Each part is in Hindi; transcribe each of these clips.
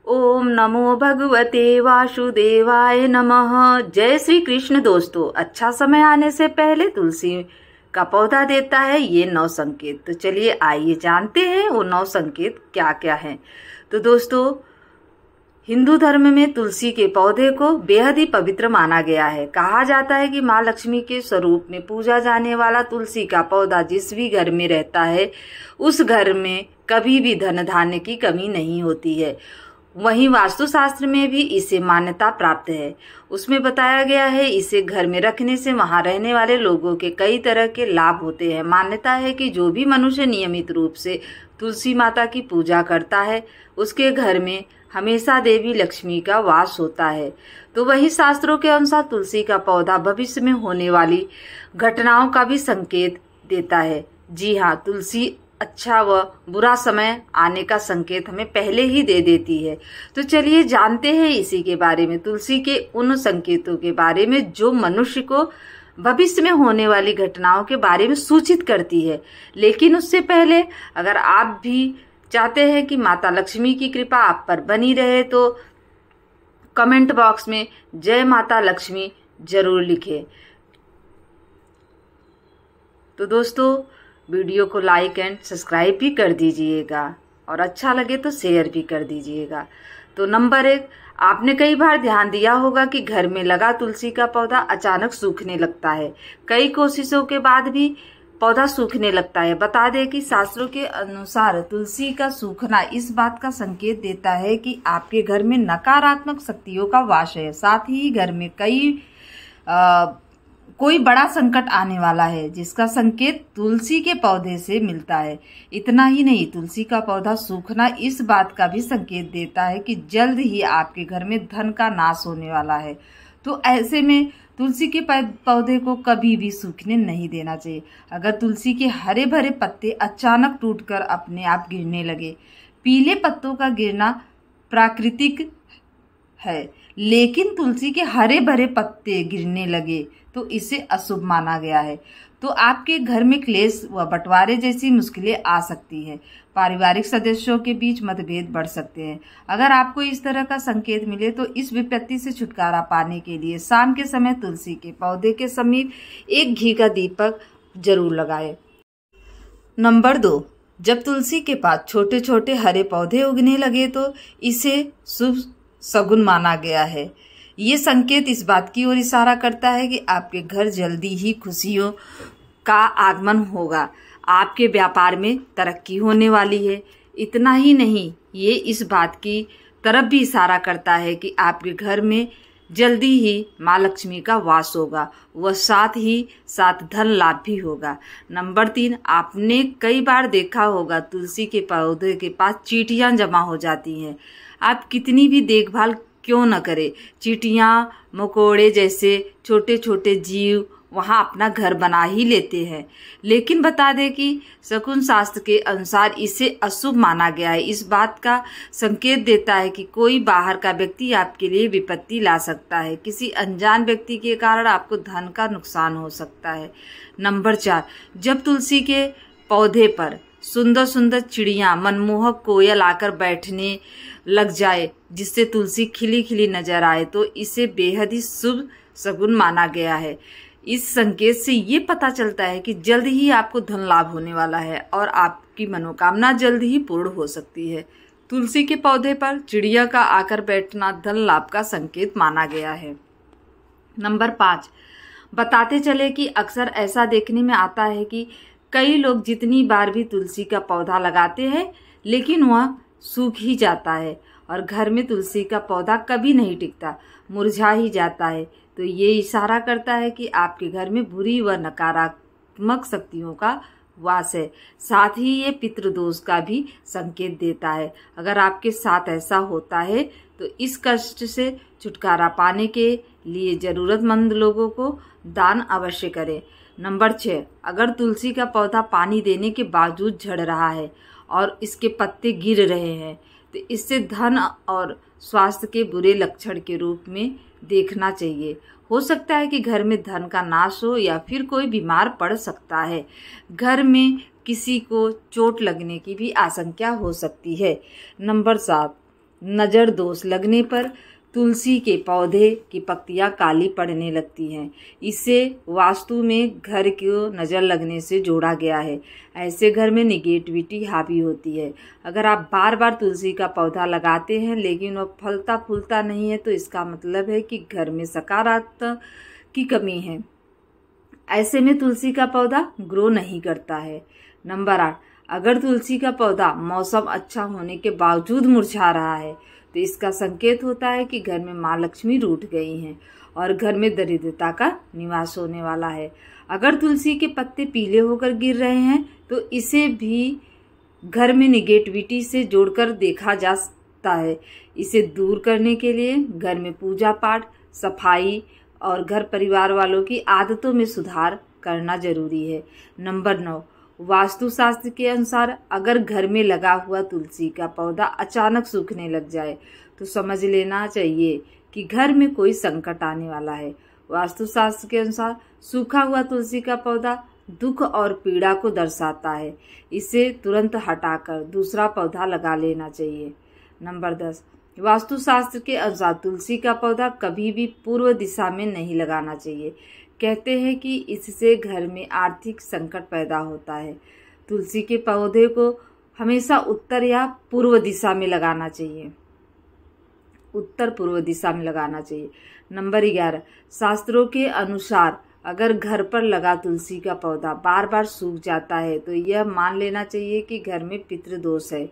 ओम नमो भगवते वासुदेवाय नमः। जय श्री कृष्ण। दोस्तों, अच्छा समय आने से पहले तुलसी का पौधा देता है ये 9 संकेत। तो चलिए आइए जानते हैं वो 9 संकेत क्या क्या हैं। तो दोस्तों, हिंदू धर्म में तुलसी के पौधे को बेहद ही पवित्र माना गया है। कहा जाता है कि माँ लक्ष्मी के स्वरूप में पूजा जाने वाला तुलसी का पौधा जिस भी घर में रहता है उस घर में कभी भी धन धान्य की कमी नहीं होती है। वहीं वास्तुशास्त्र में भी इसे मान्यता प्राप्त है। उसमें बताया गया है इसे घर में रखने से वहां रहने वाले लोगों के कई तरह के लाभ होते हैं। मान्यता है कि जो भी मनुष्य नियमित रूप से तुलसी माता की पूजा करता है उसके घर में हमेशा देवी लक्ष्मी का वास होता है। तो वही शास्त्रों के अनुसार तुलसी का पौधा भविष्य में होने वाली घटनाओं का भी संकेत देता है। जी हाँ, तुलसी अच्छा व बुरा समय आने का संकेत हमें पहले ही दे देती है। तो चलिए जानते हैं इसी के बारे में, तुलसी के उन संकेतों के बारे में जो मनुष्य को भविष्य में होने वाली घटनाओं के बारे में सूचित करती है। लेकिन उससे पहले अगर आप भी चाहते हैं कि माता लक्ष्मी की कृपा आप पर बनी रहे तो कमेंट बॉक्स में जय माता लक्ष्मी जरूर लिखें। तो दोस्तों, वीडियो को लाइक एंड सब्सक्राइब भी कर दीजिएगा और अच्छा लगे तो शेयर भी कर दीजिएगा। तो नंबर 1, आपने कई बार ध्यान दिया होगा कि घर में लगा तुलसी का पौधा अचानक सूखने लगता है। कई कोशिशों के बाद भी पौधा सूखने लगता है। बता दें कि शास्त्रों के अनुसार तुलसी का सूखना इस बात का संकेत देता है कि आपके घर में नकारात्मक शक्तियों का वास है। साथ ही घर में कोई बड़ा संकट आने वाला है जिसका संकेत तुलसी के पौधे से मिलता है। इतना ही नहीं, तुलसी का पौधा सूखना इस बात का भी संकेत देता है कि जल्द ही आपके घर में धन का नाश होने वाला है। तो ऐसे में तुलसी के पौधे को कभी भी सूखने नहीं देना चाहिए। अगर तुलसी के हरे भरे पत्ते अचानक टूटकर अपने आप गिरने लगे, पीले पत्तों का गिरना प्राकृतिक है, लेकिन तुलसी के हरे भरे पत्ते गिरने लगे तो इसे अशुभ माना गया है। तो आपके घर में क्लेश व बंटवारे जैसी मुश्किलें आ सकती हैं। पारिवारिक सदस्यों के बीच मतभेद बढ़ सकते हैं। अगर आपको इस तरह का संकेत मिले तो इस विपत्ति से छुटकारा पाने के लिए शाम के समय तुलसी के पौधे के समीप एक घी का दीपक जरूर लगाएं। नंबर 2, जब तुलसी के पास छोटे छोटे हरे पौधे उगने लगे तो इसे शुभ शगुन माना गया है। ये संकेत इस बात की ओर इशारा करता है कि आपके घर जल्दी ही खुशियों का आगमन होगा। आपके व्यापार में तरक्की होने वाली है। इतना ही नहीं, ये इस बात की तरफ भी इशारा करता है कि आपके घर में जल्दी ही माँ लक्ष्मी का वास होगा व साथ ही साथ धन लाभ भी होगा। नंबर 3, आपने कई बार देखा होगा तुलसी के पौधे के पास चींटियां जमा हो जाती हैं। आप कितनी भी देखभाल क्यों न करें, चींटियां मकोड़े जैसे छोटे छोटे जीव वहां अपना घर बना ही लेते हैं। लेकिन बता दें कि शकुन शास्त्र के अनुसार इसे अशुभ माना गया है। इस बात का संकेत देता है कि कोई बाहर का व्यक्ति आपके लिए विपत्ति ला सकता है। किसी अनजान व्यक्ति के कारण आपको धन का नुकसान हो सकता है। नंबर 4, जब तुलसी के पौधे पर सुंदर सुंदर चिड़ियां मनमोहक कोयल आकर बैठने लग जाए जिससे तुलसी खिली खिली नजर आए तो इसे बेहद ही शुभ शगुन माना गया है। इस संकेत से ये पता चलता है कि जल्द ही आपको धन लाभ होने वाला है और आपकी मनोकामना जल्द ही पूर्ण हो सकती है। तुलसी के पौधे पर चिड़िया का आकर बैठना धन लाभ का संकेत माना गया है। नंबर 5, बताते चले कि अक्सर ऐसा देखने में आता है कि कई लोग जितनी बार भी तुलसी का पौधा लगाते हैं लेकिन वह सूख ही जाता है और घर में तुलसी का पौधा कभी नहीं टिकता, मुरझा ही जाता है। तो ये इशारा करता है कि आपके घर में बुरी व नकारात्मक शक्तियों का वास है। साथ ही ये पितृदोष का भी संकेत देता है। अगर आपके साथ ऐसा होता है तो इस कष्ट से छुटकारा पाने के लिए जरूरतमंद लोगों को दान अवश्य करें। नंबर 6, अगर तुलसी का पौधा पानी देने के बावजूद झड़ रहा है और इसके पत्ते गिर रहे हैं तो इससे धन और स्वास्थ्य के बुरे लक्षण के रूप में देखना चाहिए। हो सकता है कि घर में धन का नाश हो या फिर कोई बीमार पड़ सकता है। घर में किसी को चोट लगने की भी आशंका हो सकती है। नंबर 7, नज़र दोष लगने पर तुलसी के पौधे की पत्तियां काली पड़ने लगती हैं। इसे वास्तु में घर को नज़र लगने से जोड़ा गया है। ऐसे घर में निगेटिविटी हावी होती है। अगर आप बार बार तुलसी का पौधा लगाते हैं लेकिन वह फलता फूलता नहीं है तो इसका मतलब है कि घर में सकारात्मक की कमी है। ऐसे में तुलसी का पौधा ग्रो नहीं करता है। नंबर 8, अगर तुलसी का पौधा मौसम अच्छा होने के बावजूद मुरझा रहा है तो इसका संकेत होता है कि घर में माँ लक्ष्मी रूठ गई हैं और घर में दरिद्रता का निवास होने वाला है। अगर तुलसी के पत्ते पीले होकर गिर रहे हैं तो इसे भी घर में निगेटिविटी से जोड़कर देखा जा सकता है। इसे दूर करने के लिए घर में पूजा पाठ, सफाई और घर परिवार वालों की आदतों में सुधार करना जरूरी है। नंबर 9, वास्तुशास्त्र के अनुसार अगर घर में लगा हुआ तुलसी का पौधा अचानक सूखने लग जाए तो समझ लेना चाहिए कि घर में कोई संकट आने वाला है। वास्तुशास्त्र के अनुसार सूखा हुआ तुलसी का पौधा दुख और पीड़ा को दर्शाता है। इसे तुरंत हटाकर दूसरा पौधा लगा लेना चाहिए। नंबर 10, वास्तुशास्त्र के अनुसार तुलसी का पौधा कभी भी पूर्व दिशा में नहीं लगाना चाहिए। कहते हैं कि इससे घर में आर्थिक संकट पैदा होता है। तुलसी के पौधे को हमेशा उत्तर या पूर्व दिशा में लगाना चाहिए। उत्तर पूर्व दिशा में लगाना चाहिए। नंबर 11, शास्त्रों के अनुसार अगर घर पर लगा तुलसी का पौधा बार बार सूख जाता है तो यह मान लेना चाहिए कि घर में पितृदोष है।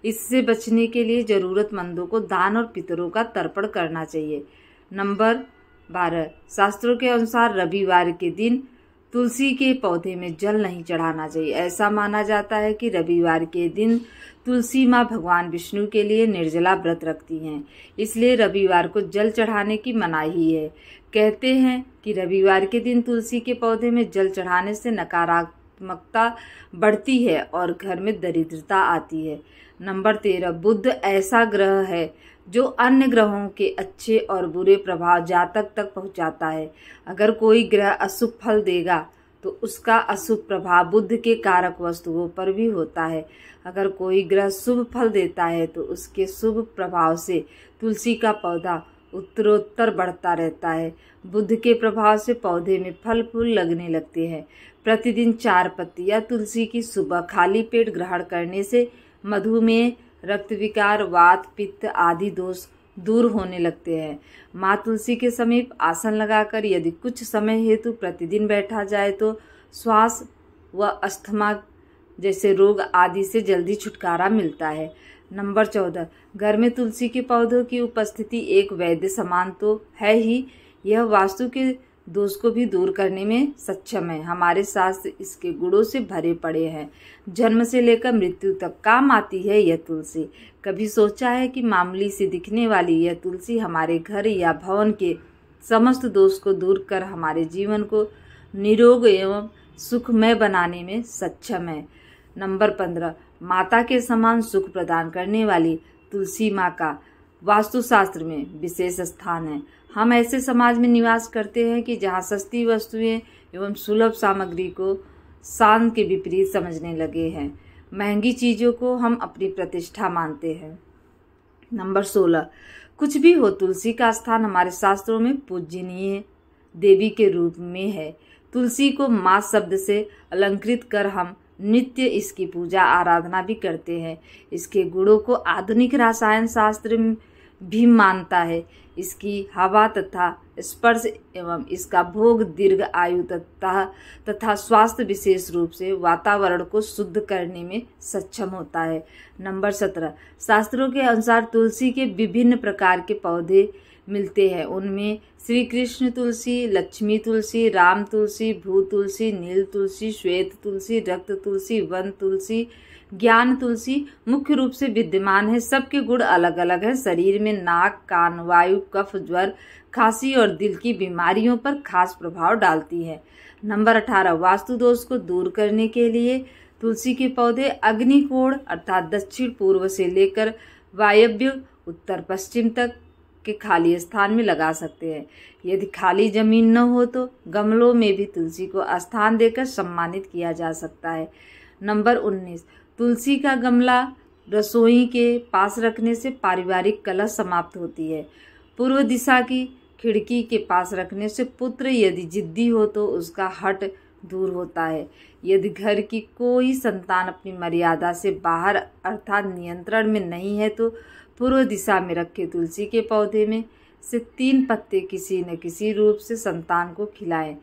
इससे बचने के लिए जरूरतमंदों को दान और पितरों का तर्पण करना चाहिए। नंबर 12, शास्त्रों के अनुसार रविवार के दिन तुलसी के पौधे में जल नहीं चढ़ाना चाहिए। ऐसा माना जाता है कि रविवार के दिन तुलसी माँ भगवान विष्णु के लिए निर्जला व्रत रखती हैं, इसलिए रविवार को जल चढ़ाने की मनाही है। कहते हैं कि रविवार के दिन तुलसी के पौधे में जल चढ़ाने से नकारात्मकता बढ़ती है और घर में दरिद्रता आती है। नंबर 13, बुध ऐसा ग्रह है जो अन्य ग्रहों के अच्छे और बुरे प्रभाव जातक तक पहुंचाता है। अगर कोई ग्रह अशुभ फल देगा तो उसका अशुभ प्रभाव बुध के कारक वस्तुओं पर भी होता है। अगर कोई ग्रह शुभ फल देता है तो उसके शुभ प्रभाव से तुलसी का पौधा उत्तरोत्तर बढ़ता रहता है। बुध के प्रभाव से पौधे में फल फूल लगने लगते हैं। प्रतिदिन 4 पत्तियां तुलसी की सुबह खाली पेट ग्रहण करने से मधुमेह, रक्त विकार, वात, पित्त आदि दोष दूर होने लगते हैं। माँ तुलसी के समीप आसन लगाकर यदि कुछ समय हेतु प्रतिदिन बैठा जाए तो श्वास व अस्थमा जैसे रोग आदि से जल्दी छुटकारा मिलता है। नंबर 14, घर में तुलसी के पौधों की उपस्थिति एक वैद्य समान तो है ही, यह वास्तु के दोष को भी दूर करने में सक्षम है। हमारे शास्त्र इसके गुणों से भरे पड़े हैं। जन्म से लेकर मृत्यु तक काम आती है यह तुलसी। कभी सोचा है कि मामूली सी दिखने वाली यह तुलसी हमारे घर या भवन के समस्त दोष को दूर कर हमारे जीवन को निरोग एवं सुखमय बनाने में सक्षम है। नंबर 15, माता के समान सुख प्रदान करने वाली तुलसी माँ का वास्तुशास्त्र में विशेष स्थान है। हम ऐसे समाज में निवास करते हैं कि जहाँ सस्ती वस्तुएं एवं सुलभ सामग्री को शान के विपरीत समझने लगे हैं। महंगी चीज़ों को हम अपनी प्रतिष्ठा मानते हैं। नंबर 16, कुछ भी हो तुलसी का स्थान हमारे शास्त्रों में पूजनीय देवी के रूप में है। तुलसी को माँ शब्द से अलंकृत कर हम नित्य इसकी पूजा आराधना भी करते हैं। इसके गुणों को आधुनिक रसायन शास्त्र भी मानता है। इसकी हवा तथा स्पर्श एवं इसका भोग दीर्घ आयु तथा स्वास्थ्य विशेष रूप से वातावरण को शुद्ध करने में सक्षम होता है। नंबर 17, शास्त्रों के अनुसार तुलसी के विभिन्न प्रकार के पौधे मिलते हैं। उनमें श्री कृष्ण तुलसी, लक्ष्मी तुलसी, राम तुलसी, भू तुलसी, नील तुलसी, श्वेत तुलसी, रक्त तुलसी, वन तुलसी, ज्ञान तुलसी मुख्य रूप से विद्यमान है। सबके गुण अलग अलग हैं। शरीर में नाक, कान, वायु, कफ, ज्वर, खांसी और दिल की बीमारियों पर खास प्रभाव डालती है। नंबर 18, वास्तु दोष को दूर करने के लिए तुलसी के पौधे अग्निकोण अर्थात दक्षिण पूर्व से लेकर वायव्य उत्तर पश्चिम तक के खाली स्थान में लगा सकते हैं। यदि खाली जमीन न हो तो गमलों में भी तुलसी को स्थान देकर सम्मानित किया जा सकता है। नंबर 19, तुलसी का गमला रसोई के पास रखने से पारिवारिक कलह समाप्त होती है। पूर्व दिशा की खिड़की के पास रखने से पुत्र यदि जिद्दी हो तो उसका हट दूर होता है। यदि घर की कोई संतान अपनी मर्यादा से बाहर अर्थात नियंत्रण में नहीं है तो पूर्व दिशा में रखे तुलसी के पौधे में से 3 पत्ते किसी न किसी रूप से संतान को खिलाएं।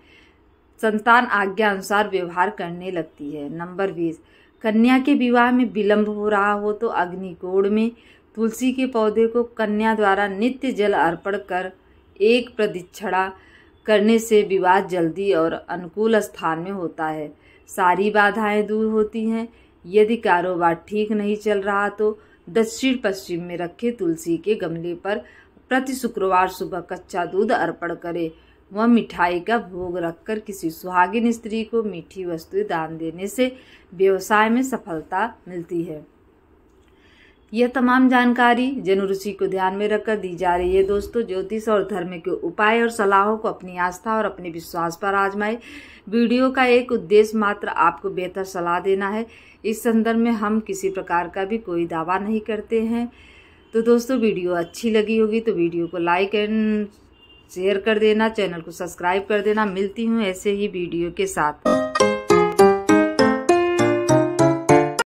संतान आज्ञा अनुसार व्यवहार करने लगती है। नंबर 20, कन्या के विवाह में विलंब हो रहा हो तो अग्निकोण में तुलसी के पौधे को कन्या द्वारा नित्य जल अर्पण कर एक प्रदक्षिणा करने से विवाह जल्दी और अनुकूल स्थान में होता है। सारी बाधाएं दूर होती हैं। यदि कारोबार ठीक नहीं चल रहा तो दक्षिण पश्चिम में रखे तुलसी के गमले पर प्रति शुक्रवार सुबह कच्चा दूध अर्पण करें। वह मिठाई का भोग रखकर किसी सुहागिन स्त्री को मीठी वस्तुएं दान देने से व्यवसाय में सफलता मिलती है। यह तमाम जानकारी जनु ऋषि को ध्यान में रखकर दी जा रही है। दोस्तों, ज्योतिष और धर्म के उपाय और सलाहों को अपनी आस्था और अपने विश्वास पर आजमाएं। वीडियो का एक उद्देश्य मात्र आपको बेहतर सलाह देना है। इस संदर्भ में हम किसी प्रकार का भी कोई दावा नहीं करते हैं। तो दोस्तों, वीडियो अच्छी लगी होगी तो वीडियो को लाइक एंड शेयर कर देना, चैनल को सब्सक्राइब कर देना। मिलती हूँ ऐसे ही वीडियो के साथ।